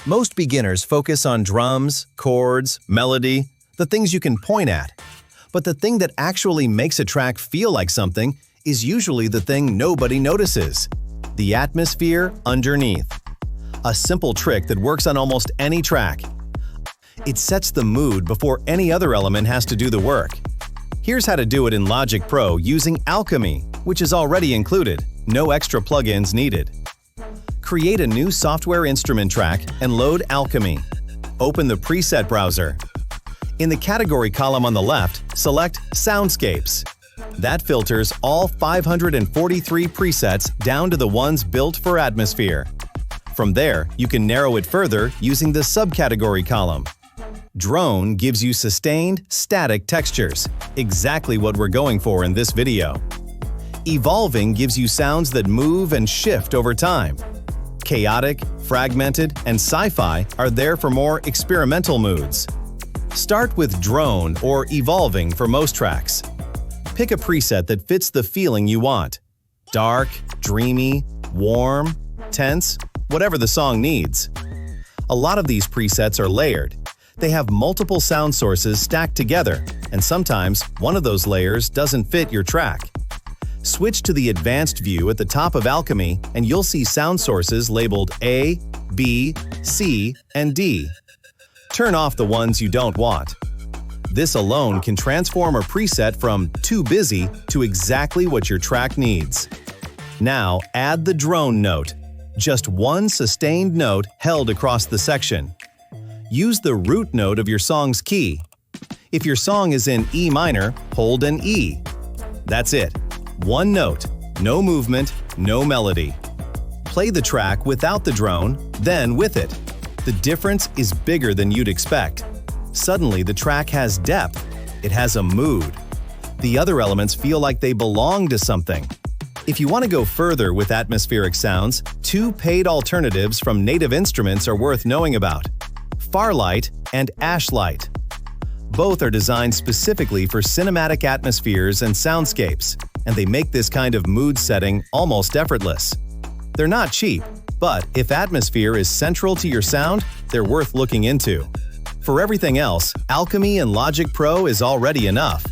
Most beginners focus on drums, chords, melody, the things you can point at. But the thing that actually makes a track feel like something is usually the thing nobody notices: the atmosphere underneath. A simple trick that works on almost any track. It sets the mood before any other element has to do the work. Here's how to do it in Logic Pro using Alchemy, which is already included, no extra plugins needed. Create a new software instrument track and load Alchemy. Open the preset browser. In the category column on the left, select Soundscapes. That filters all 543 presets down to the ones built for atmosphere. From there, you can narrow it further using the Subcategory column. Drone gives you sustained, static textures, exactly what we're going for in this video. Evolving gives you sounds that move and shift over time. Chaotic, fragmented, and sci-fi are there for more experimental moods. Start with drone or evolving for most tracks. Pick a preset that fits the feeling you want. Dark, dreamy, warm, tense, whatever the song needs. A lot of these presets are layered. They have multiple sound sources stacked together, and sometimes one of those layers doesn't fit your track. Switch to the advanced view at the top of Alchemy and you'll see sound sources labeled A, B, C, and D. Turn off the ones you don't want. This alone can transform a preset from too busy to exactly what your track needs. Now add the drone note, just one sustained note held across the section. Use the root note of your song's key. If your song is in E minor, hold an E. That's it. One note, no movement, no melody. Play the track without the drone, then with it. The difference is bigger than you'd expect. Suddenly, the track has depth. It has a mood. The other elements feel like they belong to something. If you want to go further with atmospheric sounds, two paid alternatives from Native Instruments are worth knowing about: Farlight and Ashlight. Both are designed specifically for cinematic atmospheres and soundscapes, and they make this kind of mood setting almost effortless. They're not cheap, but if atmosphere is central to your sound, they're worth looking into. For everything else, Alchemy and Logic Pro is already enough.